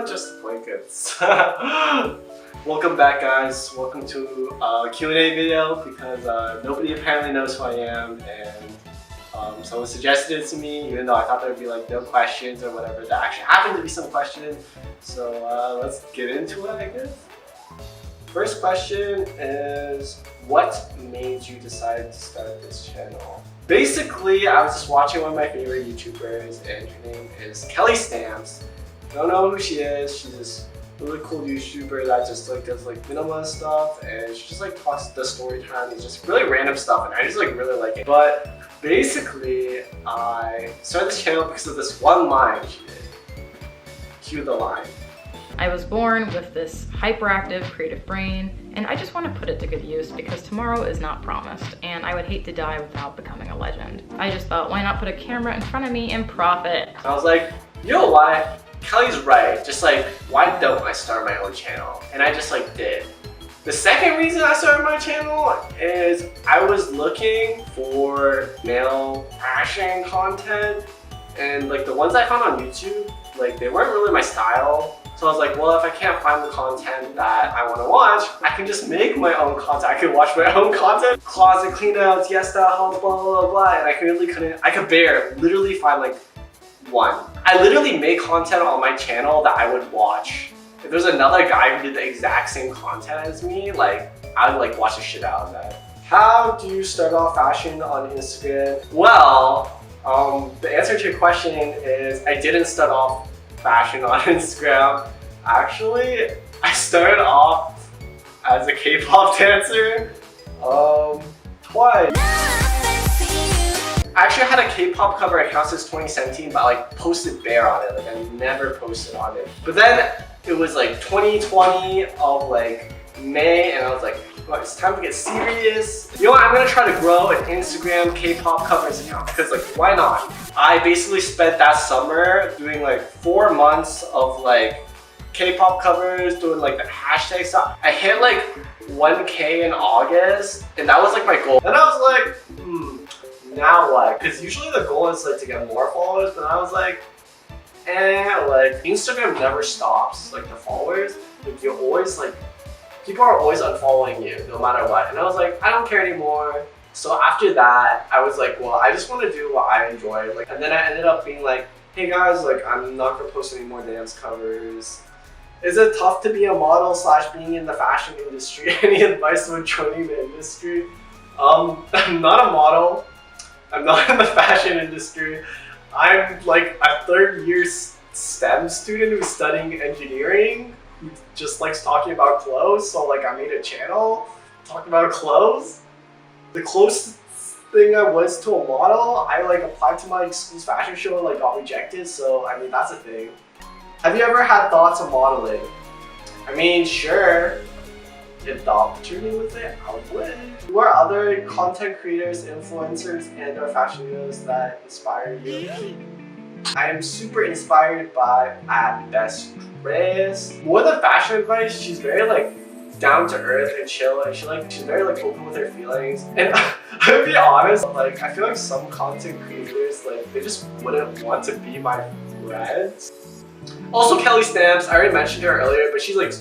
Just blankets. Welcome back, guys. Welcome to a Q&A video because nobody apparently knows who I am, and someone suggested it to me, even though I thought there would be like no questions or whatever. There actually happened to be some questions, so let's get into it, I guess. First question is, what made you decide to start this channel? Basically, I was just watching one of my favorite YouTubers, and her name is Kelly Stamps. I don't know who she is. She's this really cool YouTuber that just like does like minimalist stuff, and she just like talks the story time. It's just really random stuff, and I just like really like it. But basically, I started this channel because of this one line she did. Cue the line. I was born with this hyperactive, creative brain, and I just want to put it to good use because tomorrow is not promised, and I would hate to die without becoming a legend. I just thought, why not put a camera in front of me and profit? I was like, you know what? Kelly's right. Just like, why don't I start my own channel? And I just like did. The second reason I started my channel is I was looking for male fashion content, and like the ones I found on YouTube, like they weren't really my style. So I was like, well, if I can't find the content that I want to watch, I can just make my own content. I can watch my own content. Closet cleanouts, yes style hauls, blah, blah, blah, blah. And I could literally find like one. I literally make content on my channel that I would watch. If there's another guy who did the exact same content as me, like, I would like watch the shit out of that. How do you start off fashion on Instagram? Well, the answer to your question is I didn't start off fashion on Instagram. Actually, I started off as a K-pop dancer twice. I actually had a K-pop cover account since 2017, but I like posted bare on it. Like I never posted on it. But then it was like 2020 of like May, and I was like, well, it's time to get serious. You know what? I'm gonna try to grow an Instagram K-pop covers account because like, why not? I basically spent that summer doing like 4 months of like K-pop covers, doing like the hashtag stuff. I hit like 1K in August, and that was like my goal. And I was like, now what? Because usually the goal is like to get more followers, but I was like, like Instagram never stops. Like the followers, like you always like, people are always unfollowing you no matter what. And I was like, I don't care anymore. So after that, I was like, well, I just want to do what I enjoy. Like, and then I ended up being like, hey guys, like I'm not gonna post any more dance covers. Is it tough to be a model / being in the fashion industry? Any advice when joining the industry? I'm not a model. I'm not in the fashion industry. I'm like a third-year STEM student who's studying engineering, who just likes talking about clothes. So like I made a channel talking about clothes. The closest thing I was to a model, I like applied to my school's fashion show and like got rejected. So I mean, that's a thing. Have you ever had thoughts of modeling? I mean, sure. If the opportunity was there, I would. Who are other content creators, influencers, and or fashionistos that inspire you? I am super inspired by @Best Dress. More than fashion advice, she's very like down to earth and chill, and she's very like open with her feelings. And to be honest, like I feel like some content creators, like they just wouldn't want to be my friends. Also, Kelly Stamps, I already mentioned her earlier, but she's like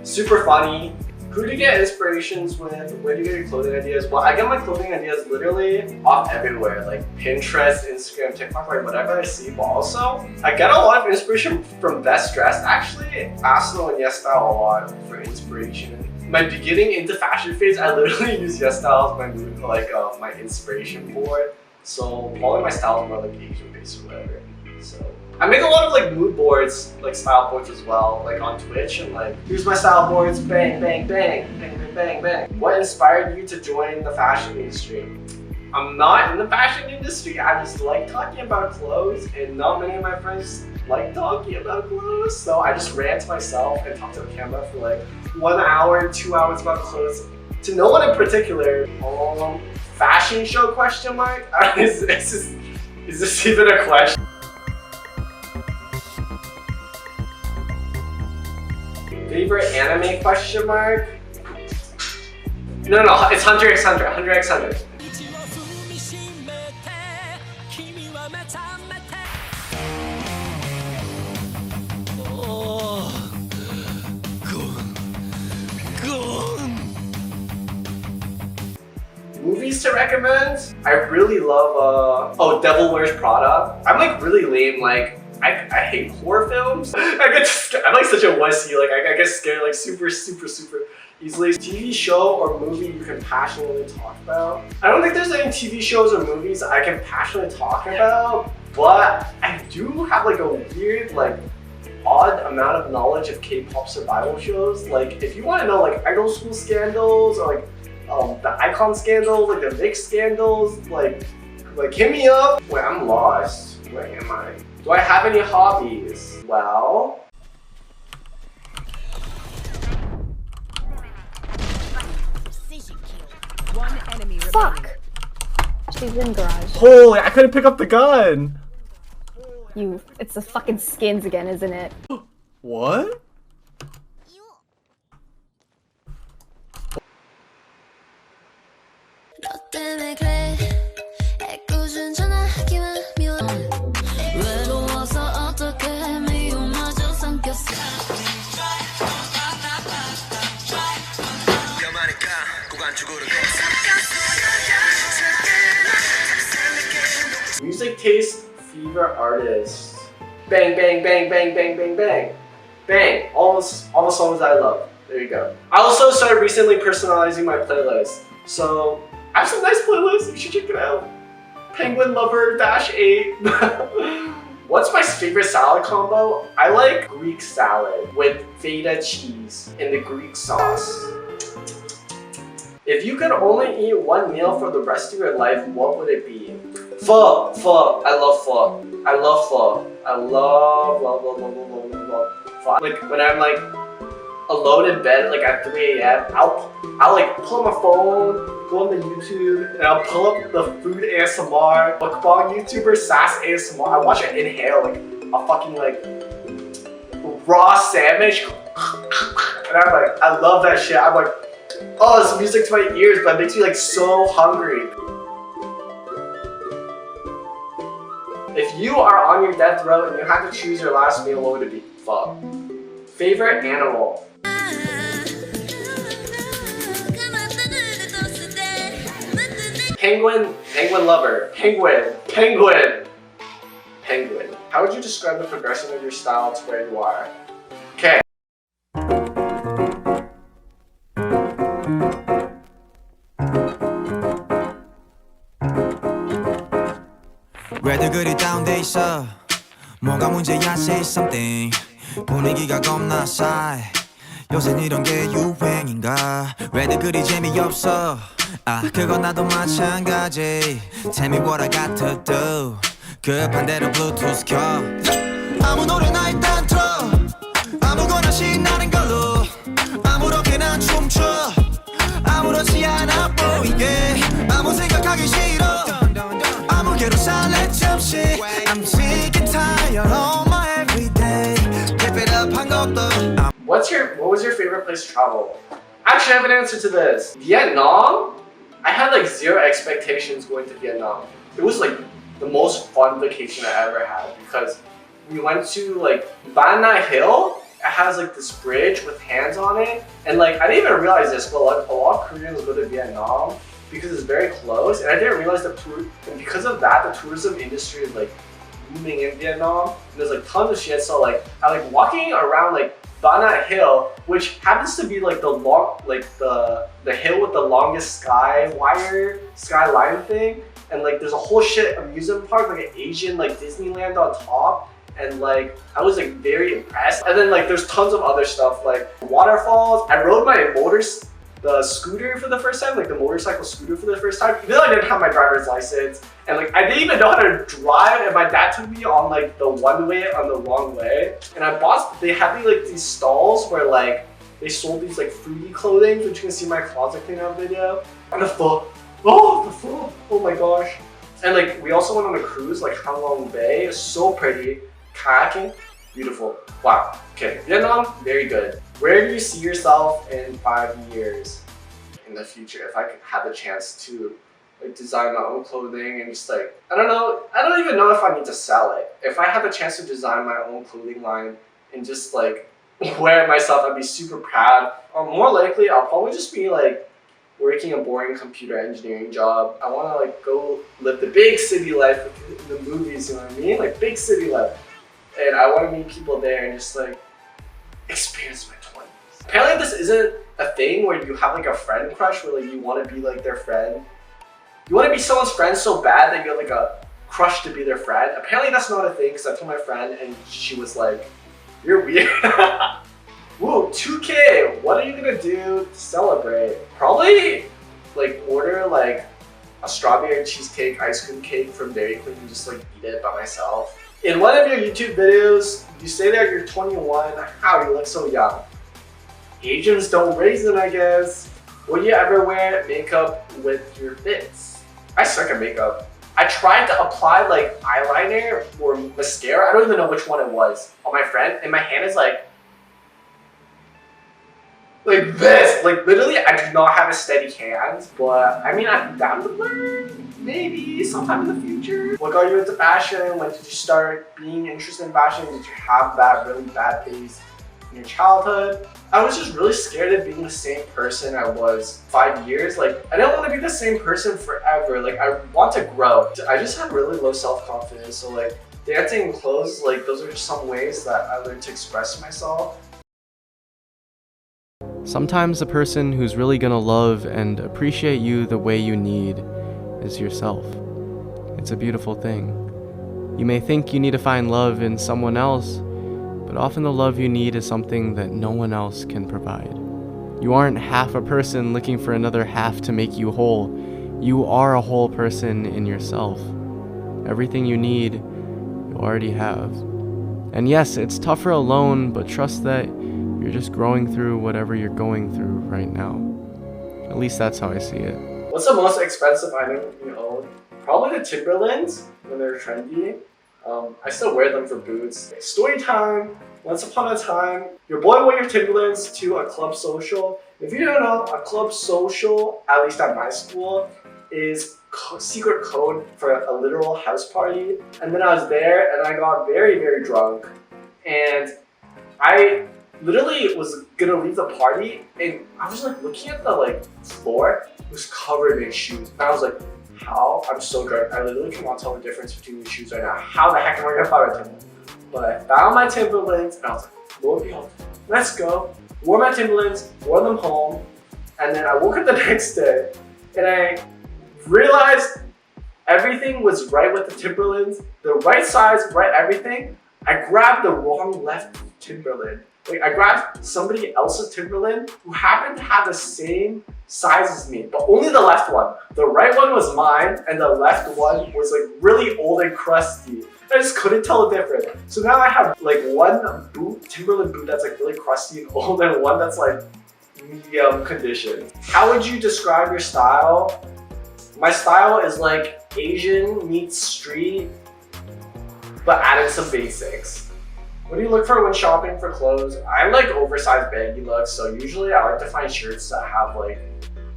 super funny. Who do you get inspirations with? Where do you get your clothing ideas? Well, I get my clothing ideas literally off everywhere, like Pinterest, Instagram, TikTok, like whatever I see. But also, I get a lot of inspiration from Best Dressed. Actually, Arsenal and Yes Style a lot for inspiration. My beginning into fashion phase, I literally use Yes Style as my mood, like my inspiration board. So all of my styles are more like Asian based or whatever. So I make a lot of like mood boards, like style boards as well, like on Twitch, and like here's my style boards, bang, bang, bang, bang, bang, bang, bang. What inspired you to join the fashion industry? I'm not in the fashion industry. I just like talking about clothes, and not many of my friends like talking about clothes. So I just ran to myself and talked to the camera for like 1 hour, 2 hours about clothes. To no one in particular. Fashion show question mark? Is this even a question? Favorite anime question mark? No, it's Hunter x Hunter. Hunter x Hunter. to recommend? I really love, oh, Devil Wears Prada. I'm like really lame, like, I hate horror films. I'm like such a wussy, like I get scared like super easily. TV show or movie you can passionately talk about? I don't think there's any TV shows or movies I can passionately talk about, but I do have like a weird, like, odd amount of knowledge of K-pop survival shows. Like, if you want to know like idol school scandals or like the icon scandals, like the VIX scandals, like hit me up. Wait, I'm lost. Where am I? Do I have any hobbies? Well, One enemy Fuck! She's in garage. holy, I couldn't pick up the gun. It's the fucking skins again, isn't it? What? Music taste, fever artist. Bang, bang, bang, bang, bang, bang, bang. Bang, all the songs I love. There you go. I also started recently personalizing my playlist. So I have some nice playlists, you should check it out. Penguin Lover -8. What's my favorite salad combo? I like Greek salad with feta cheese in the Greek sauce. If you could only eat one meal for the rest of your life, what would it be? Pho. Pho. I love pho. I love pho. I love pho. Like when I'm like alone in bed, like at 3 a.m., I'll like pull up my phone, go on the YouTube, and I'll pull up the food ASMR, mukbang YouTuber, Sass ASMR. I watch it inhale like a fucking like raw sandwich, and I'm like, I love that shit. I'm like, oh, it's music to my ears, but it makes me like so hungry. If you are on your death row and you have to choose your last meal, what would it be? Pho. Favorite animal? Penguin. Penguin lover. Penguin. Penguin. Penguin. How would you describe the progression of your style to where you are? Okay. 왜들 그리 다운돼 있어 뭐가 문제야 say something 분위기가 겁나 싸해 요새 이런 게 유행인가 왜들 그리 재미없어 아 그건 나도 마찬가지 Tell me what I got to do 급한 대로 블루투스 켜 아무 노래나 일단 틀어 아무거나 신나는 걸로 아무렇게나 춤춰 아무렇지 않아 보이게 아무 생각하기 싫어 아무개로 살래 잠시 I'm sick and tired of my everyday Keep it up 한 것도 What was your favorite place to travel? Actually, I have an answer to this. Vietnam? I had like zero expectations going to Vietnam. It was like the most fun vacation I ever had because we went to like Ban Na Hill. It has like this bridge with hands on it, and like I didn't even realize this, but like a lot of Koreans go to Vietnam because it's very close, and I didn't realize and because of that, the tourism industry is like booming in Vietnam. And there's like tons of shit. So like I like walking around like Ban Na Hill, which happens to be like the hill with the longest skyline thing, and like there's a whole shit amusement park, like an Asian like Disneyland on top. And like I was like very impressed. And then like there's tons of other stuff like waterfalls. I rode the scooter for the first time, like the motorcycle scooter for the first time, even though I didn't have my driver's license. And like I didn't even know how to drive, and my dad took me on like the one way on the wrong way. And they had these stalls where like they sold these like fruity clothing, which you can see in my closet cleanout video. And the pho, oh my gosh. And like we also went on a cruise, like Han Long Bay. It's so pretty. Kayaking, beautiful. Wow. Okay, Vietnam, very good. Where do you see yourself in 5 years in the future? If I could have the chance to like design my own clothing and just like, I don't even know if I need to sell it. If I have a chance to design my own clothing line and just like wear it myself, I'd be super proud. Or more likely, I'll probably just be like working a boring computer engineering job. I want to like go live the big city life in the movies, you know what I mean? Like big city life. And I want to meet people there and just like experience my 20s. Apparently this isn't a thing where you have like a friend crush where like you want to be like their friend. You want to be someone's friend so bad that you have like a crush to be their friend. Apparently that's not a thing because I told my friend and she was like, you're weird. Whoa, 2K, what are you gonna do to celebrate? Probably like order like a strawberry cheesecake ice cream cake from Dairy Queen and just like eat it by myself. In one of your YouTube videos, you say that you're 21. How, you look so young. Asians don't raisin, I guess. Will you ever wear makeup with your fits? I suck at makeup. I tried to apply like eyeliner or mascara. I don't even know which one it was on my friend, and my hand is like this. Like literally, I do not have a steady hand, but I mean, I'm down to learn. Maybe sometime in the future. What got you into fashion? When did you start being interested in fashion? Did you have that really bad phase in your childhood? I was just really scared of being the same person I was 5 years. Like, I didn't want to be the same person forever. Like, I want to grow. I just had really low self-confidence. So like, dancing and clothes, like those are just some ways that I learned to express myself. Sometimes the person who's really gonna love and appreciate you the way you need is yourself. It's a beautiful thing. You may think you need to find love in someone else, but often the love you need is something that no one else can provide. You aren't half a person looking for another half to make you whole. You are a whole person in yourself. Everything you need, you already have. And yes, it's tougher alone, but trust that you're just growing through whatever you're going through right now. At least that's how I see it. What's the most expensive item you own? Probably the Timberlands when they're trendy. I still wear them for boots. Story time. Once upon a time, your boy wore your Timberlands to a club social. If you don't know, a club social, at least at my school, is secret code for a literal house party. And then I was there and I got very, very drunk. And I literally was gonna leave the party and I was like looking at the like floor, it was covered in shoes. And I was like, how? I'm so drunk. I literally cannot tell the difference between these shoes right now. How the heck am I gonna find my Timberlands? But I found my Timberlands and I was like, Lord behold, let's go. Wore my Timberlands, wore them home, and then I woke up the next day and I realized everything was right with the Timberlands, the right size, right everything. I grabbed the wrong left Timberland. Like I grabbed somebody else's Timberland who happened to have the same size as me, but only the left one. The right one was mine and the left one was like really old and crusty. I just couldn't tell the difference. So now I have like one boot, Timberland boot that's like really crusty and old and one that's like medium condition. How would you describe your style? My style is like Asian meets street, but added some basics. What do you look for when shopping for clothes? I like oversized baggy looks, so usually I like to find shirts that have like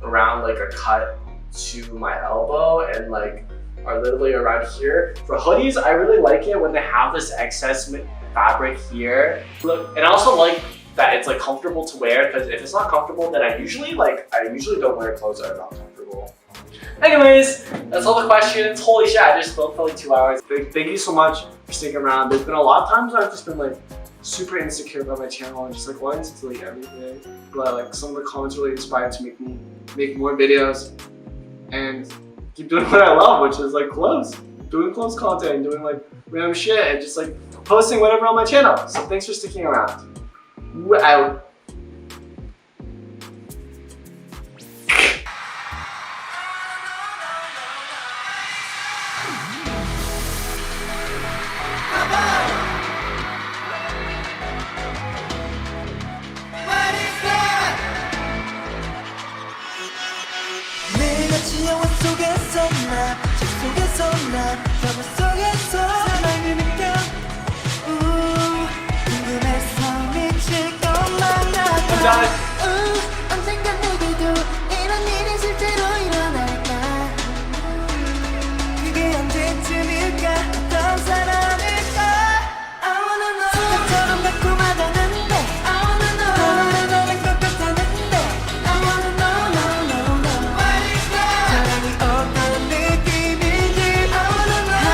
around like a cut to my elbow and like are literally around here. For hoodies, I really like it when they have this excess fabric here. Look, and I also like that it's like comfortable to wear, because if it's not comfortable, then I usually don't wear clothes that are not comfortable. Anyways, that's all the questions. Holy shit, I just spoke for like 2 hours. Thank you so much for sticking around. There's been a lot of times where I've just been like super insecure about my channel and just like wanting to delete everything. But like some of the comments really inspired to make me make more videos and keep doing what I love, which is like clothes. Doing clothes content, doing like random shit and just like posting whatever on my channel. So thanks for sticking around. We're out. 매일같이 영화 속에서 나, 책 속에서 나,